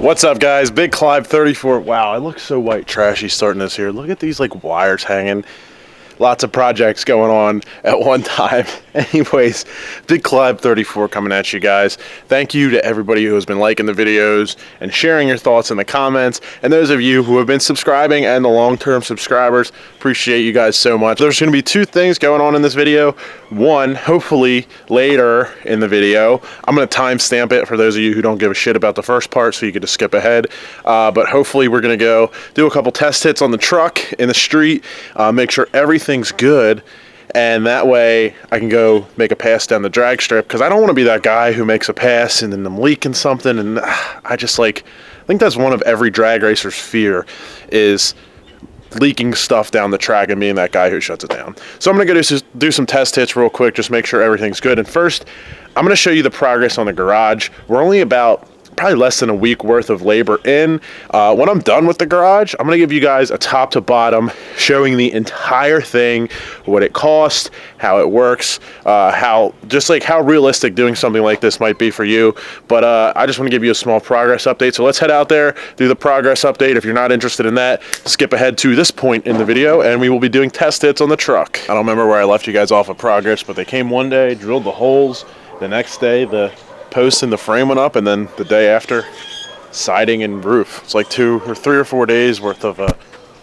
What's up, guys? Big Clive 34. Wow, I look so white trashy starting this here. Look at these like wires hanging. Lots of projects going on at one time. Anyways, Big Clive 34 coming at you guys. Thank you to everybody who has been liking the videos and sharing your thoughts in the comments. And those of you who have been subscribing and the long-term subscribers, appreciate you guys so much. There's going to be two things going on in this video. One, hopefully later in the video, I'm going to timestamp it for those of you who don't give a shit about the first part, so you can just skip ahead. But hopefully we're going to go do a couple test hits on the truck in the street, make sure everything's good, and that way I can go make a pass down the drag strip, because I don't want to be that guy who makes a pass and then I'm leaking something, and I think that's one of every drag racer's fear, is leaking stuff down the track and being that guy who shuts it down. So I'm gonna go do some test hits real quick, just make sure everything's good. And first, I'm gonna show you the progress on the garage. We're only about probably less than a week worth of labor in. When I'm done with the garage, I'm gonna give you guys a top to bottom, showing the entire thing, what it cost, how it works, how realistic doing something like this might be for you. But I just wanna give you a small progress update. So let's head out there, do the progress update. If you're not interested in that, skip ahead to this point in the video and we will be doing test hits on the truck. I don't remember where I left you guys off of progress, but they came one day, drilled the holes. The next day, the post in the frame went up, and then the day after, siding and roof. It's like 3 or 4 days worth of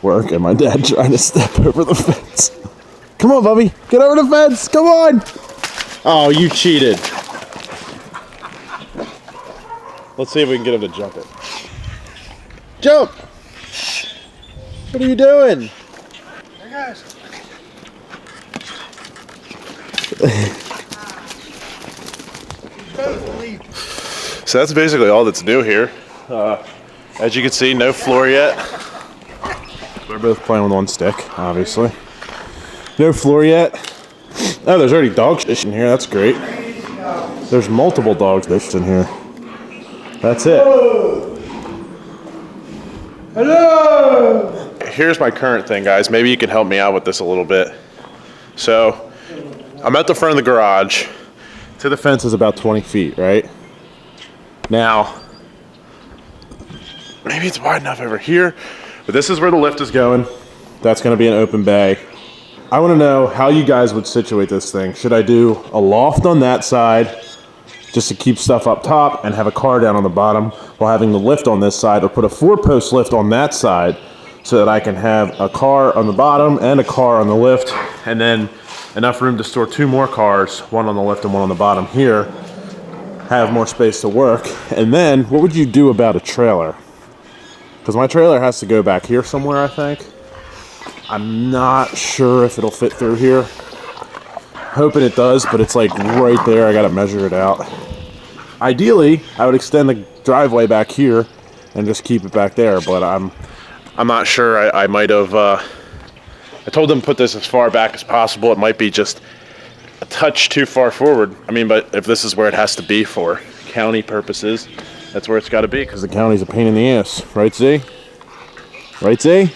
work, and my dad trying to step over the fence. Come on, Bubby, get over the fence, come on! Oh, you cheated. Let's see if we can get him to jump it. Jump! What are you doing? Hey guys. So that's basically all that's new here. As you can see, no floor yet. We're both playing with one stick, obviously. No floor yet. Oh, there's already dog shit in here. That's great. There's multiple dog shit in here. That's it. Hello. Here's my current thing, guys. Maybe you can help me out with this a little bit. So, I'm at the front of the garage. To the fence is about 20 feet, right? Now, maybe it's wide enough over here, but this is where the lift is going. That's going to be an open bay. I want to know how you guys would situate this thing. Should I do a loft on that side just to keep stuff up top and have a car down on the bottom while having the lift on this side, or put a 4-post lift on that side so that I can have a car on the bottom and a car on the lift, and then enough room to store 2 more cars, one on the lift and one on the bottom here, have more space to work. And then what would you do about a trailer? Because my trailer has to go back here somewhere, I think. I'm not sure if it'll fit through here. Hoping it does, but it's like right there. I gotta measure it out. Ideally, I would extend the driveway back here and just keep it back there, but I'm not sure. I might have I told them to put this as far back as possible. It might be just a touch too far forward. I mean, but if this is where it has to be for county purposes, that's where it's got to be, because the county's a pain in the ass. Right, Z? Right, Z?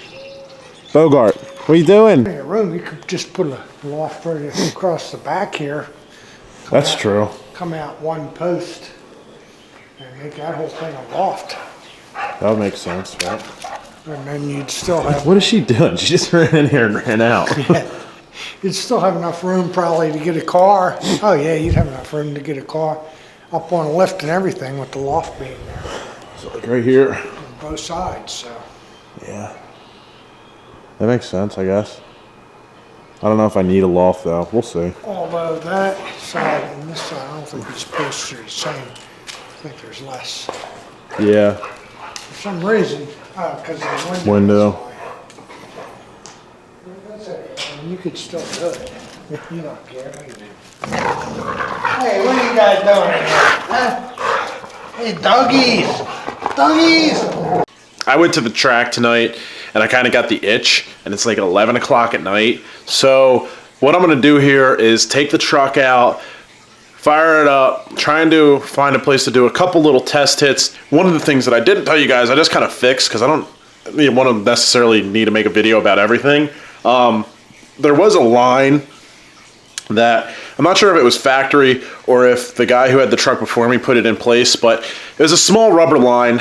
Bogart, what are you doing? In a room, you could just put a loft right across the back here. That's true. Come out 1 post and make that whole thing a loft. That would make sense, right? And then you'd still have... What is she doing? She just ran in here and ran out. You'd still have enough room probably to get a car. Oh yeah, you'd have enough room to get a car up on a lift and everything with the loft being there. So like right here. On both sides, so. Yeah. That makes sense, I guess. I don't know if I need a loft though. We'll see. Although that side and this side, I don't think these posts are the same. I think there's less. Yeah. For some reason, because of the Window. That's it. I mean, you could still do it. You don't care. Hey, what are you guys doing in here? Huh? Hey, doggies! Doggies! I went to the track tonight and I kind of got the itch, and it's like 11 o'clock at night. So what I'm gonna do here is take the truck out, fire it up, trying to find a place to do a couple little test hits. One of the things that I didn't tell you guys, I just kind of fixed, because I don't want to necessarily need to make a video about everything. There was a line that I'm not sure if it was factory or if the guy who had the truck before me put it in place, but it was a small rubber line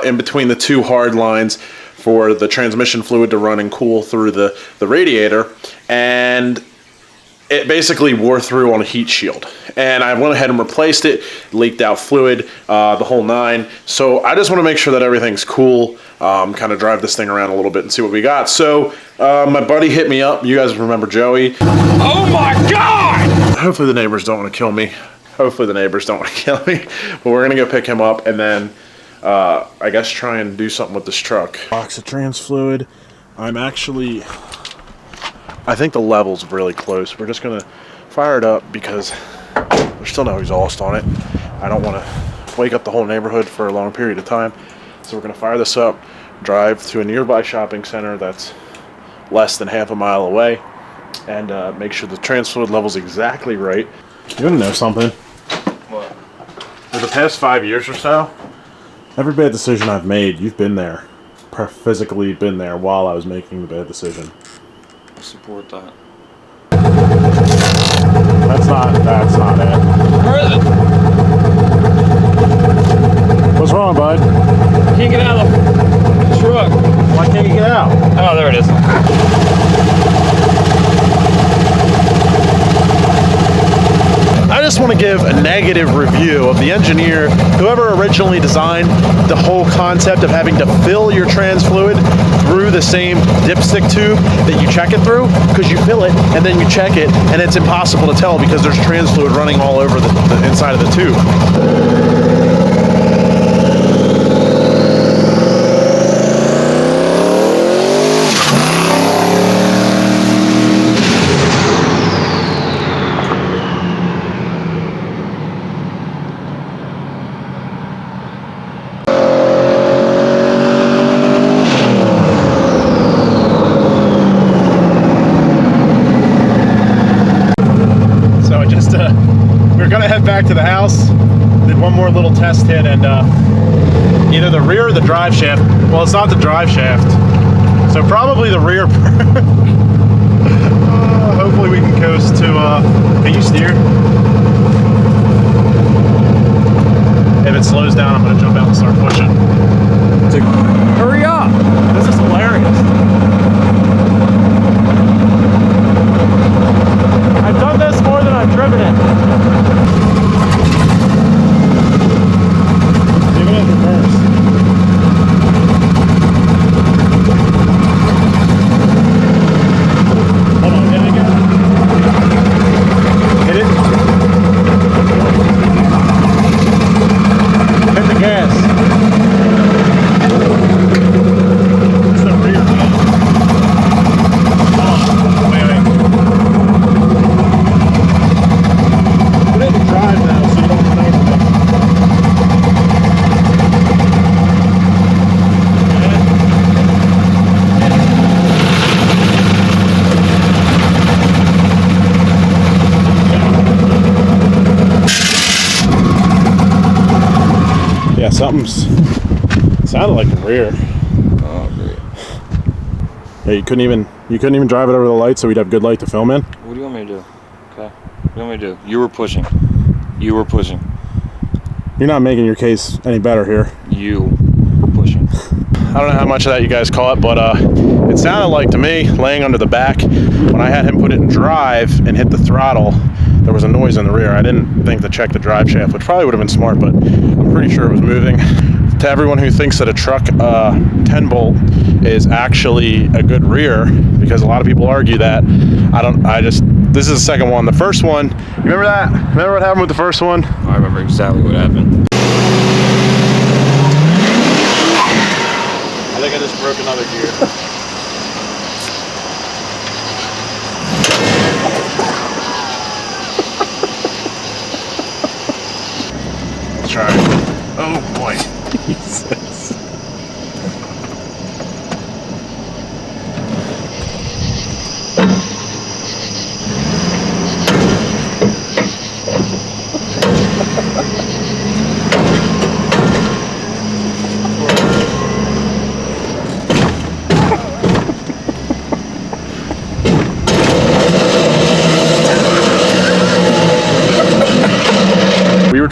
in between the two hard lines for the transmission fluid to run and cool through the radiator, and it basically wore through on a heat shield. And I went ahead and replaced it, leaked out fluid, the whole nine. So I just want to make sure that everything's cool, kind of drive this thing around a little bit and see what we got. So my buddy hit me up. You guys remember Joey. Oh my God! Hopefully the neighbors don't want to kill me. Hopefully the neighbors don't want to kill me. But we're going to go pick him up and then I guess try and do something with this truck. Box of trans fluid. I think the level's really close. We're just going to fire it up because there's still no exhaust on it. I don't want to wake up the whole neighborhood for a long period of time. So we're going to fire this up, drive to a nearby shopping center that's less than half a mile away, and make sure the trans fluid level's exactly right. You want to know something? What? For the past 5 years or so, every bad decision I've made, you've been there. Physically been there while I was making the bad decision. I support that. That's not it. Where is it? What's wrong, bud? Can't get out of the truck. Why can't you get out? Oh, there it is. I just want to give a negative review of the engineer, whoever originally designed the whole concept of having to fill your trans fluid through the same dipstick tube that you check it through, because you fill it and then you check it and it's impossible to tell because there's trans fluid running all over the inside of the tube. We're gonna head back to the house. Did one more little test hit, and either the rear or the drive shaft. Well, it's not the drive shaft, so probably the rear. Hopefully we can coast to. Can you steer? If it slows down, I'm gonna jump out and start pushing. Hurry up! This is hilarious. I've done this more than I've driven it. Give it in reverse. Hold on, hit it again. Hit it. Hit the gas. It's the rear, man. Oh, wait. Put it in drive now so you don't run over me. Yeah, something's sounded like the rear. Oh, great. Yeah, you couldn't even drive it over the light so we'd have good light to film in. What do you want me to do? Okay. What do you want me to do? You were pushing. You were pushing. You're not making your case any better here. You were pushing. I don't know how much of that you guys caught, but it sounded like to me, laying under the back, when I had him put it in drive and hit the throttle, there was a noise in the rear. I didn't think to check the drive shaft, which probably would have been smart, but I'm pretty sure it was moving. To everyone who thinks that a truck 10 bolt is actually a good rear, because a lot of people argue that, this is the second one. The first one, you remember that? Remember what happened with the first one? I remember exactly what happened. I think I just broke another gear. Let's try it. Oh boy. Jesus.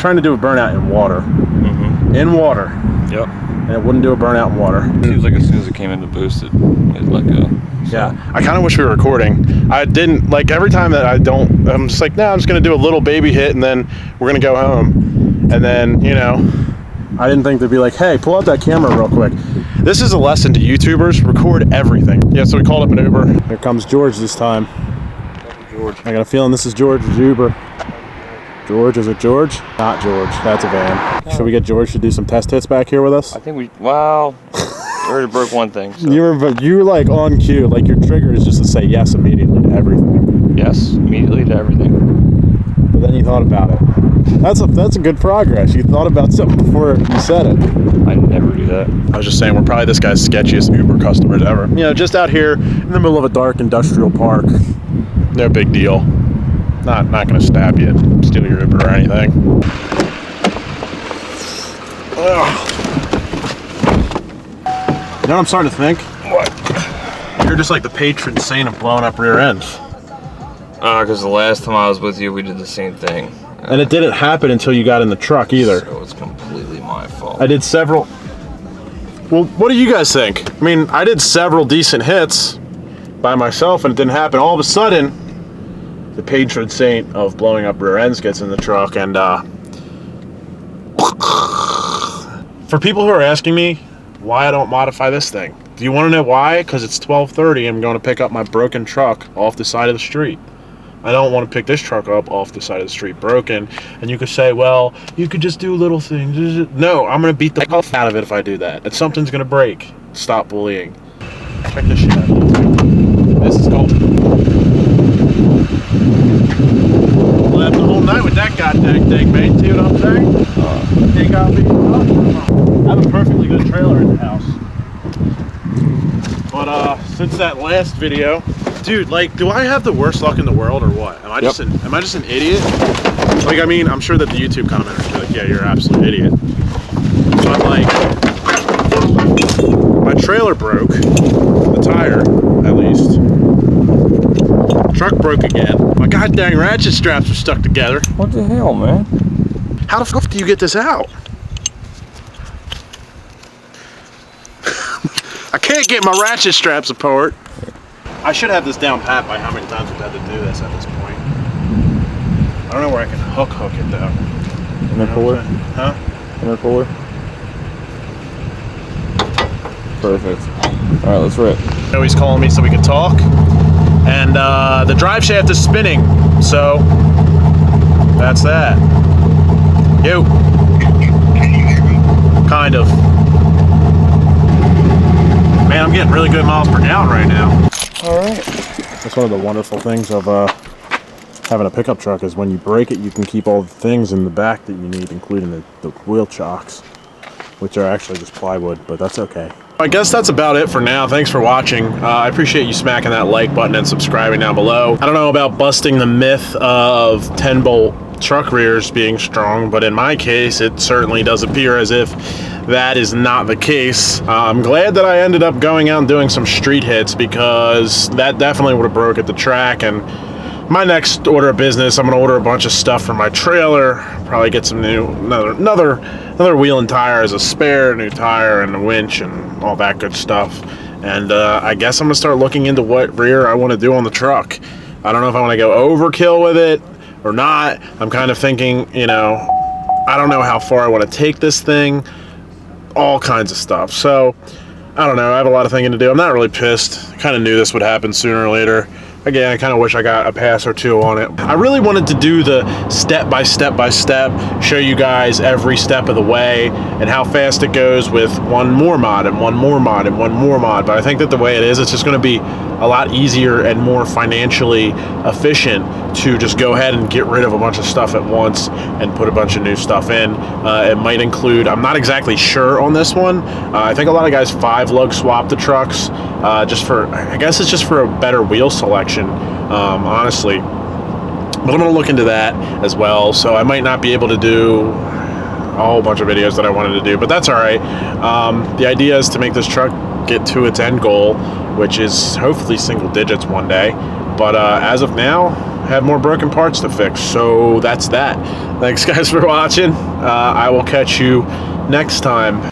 trying to do a burnout in water. Mm-hmm. In water. Yep. And it wouldn't do a burnout in water. Seems like as soon as it came in to boost it let go. So. Yeah, I kind of wish we were recording. I didn't, like, every time that I'm just like, nah, I'm just going to do a little baby hit and then we're going to go home. And then, you know, I didn't think they'd be like, hey, pull out that camera real quick. This is a lesson to YouTubers, record everything. Yeah, so we called up an Uber. Here comes George this time. George. I got a feeling this is George's Uber. George, is it George? Not George, that's a van. Should we get George to do some test hits back here with us? I think we already broke one thing. So. You're like on cue, like your trigger is just to say yes immediately to everything. Yes, immediately to everything. But then you thought about it. That's a good progress. You thought about something before you said it. I never do that. I was just saying, we're probably this guy's sketchiest Uber customers ever. You know, just out here in the middle of a dark industrial park. No big deal. Not gonna stab you, steal your Uber or anything. Ugh. You know what I'm starting to think? What? You're just like the patron saint of blowing up rear ends. Because the last time I was with you, we did the same thing. And it didn't happen until you got in the truck either. So it's completely my fault. I did several. Well, what do you guys think? I mean, I did several decent hits by myself and it didn't happen. All of a sudden, the patron saint of blowing up rear ends gets in the truck and for people who are asking me why I don't modify this thing, do you want to know why? Because it's 12:30 and I'm going to pick up my broken truck off the side of the street. I don't want to pick this truck up off the side of the street broken. And you could say, well, you could just do little things. No, I'm going to beat the f out of it if I do that. And something's going to break. Stop bullying. Check this shit out. This is cool. Left the whole night with that goddamn thing, mate. See what I'm saying? Take out me. I have a perfectly good trailer in the house. But since that last video, dude, like, do I have the worst luck in the world or what? Am I just an idiot? Like, I mean, I'm sure that the YouTube commenters will be like, yeah, you're an absolute idiot. But like, my trailer broke, the tire, at least. Truck broke again. My goddamn ratchet straps are stuck together. What the hell, man? How the fuck do you get this out? I can't get my ratchet straps apart. I should have this down pat by how many times we've had to do this at this point. I don't know where I can hook it though. Intercooler? Huh? Intercooler? Perfect. Alright, let's rip. I know he's calling me so we can talk. And the drive shaft is spinning, so that's that. Yo. Kind of. Man, I'm getting really good miles per gallon right now. Alright. That's one of the wonderful things of having a pickup truck is when you break it, you can keep all the things in the back that you need, including the wheel chocks, which are actually just plywood, but that's okay. I guess that's about it for now. Thanks for watching. I appreciate you smacking that like button and subscribing down below. I don't know about busting the myth of 10-bolt truck rears being strong, but in my case, it certainly does appear as if that is not the case. I'm glad that I ended up going out and doing some street hits because that definitely would have broke at the track. And my next order of business, I'm gonna order a bunch of stuff for my trailer, probably get some another wheel and tire as a spare, new tire and a winch and all that good stuff. And I guess I'm gonna start looking into what rear I want to do on the truck. I don't know if I want to go overkill with it or not. I'm kind of thinking, you know, I don't know how far I want to take this thing, all kinds of stuff. So I don't know, I have a lot of thinking to do. I'm not really pissed. I kind of knew this would happen sooner or later. Again, I kind of wish I got a pass or two on it. I really wanted to do the step by step, show you guys every step of the way and how fast it goes with one more mod and one more mod and one more mod. But I think that the way it is, it's just going to be a lot easier and more financially efficient to just go ahead and get rid of a bunch of stuff at once and put a bunch of new stuff in. It might include, I'm not exactly sure on this one. I think a lot of guys 5-lug swap the trucks just for, I guess it's just for a better wheel selection, honestly. But I'm gonna look into that as well. So I might not be able to do a whole bunch of videos that I wanted to do, but that's all right. The idea is to make this truck get to its end goal, which is hopefully single digits one day. But as of now, have more broken parts to fix. So that's that. Thanks guys for watching. I will catch you next time.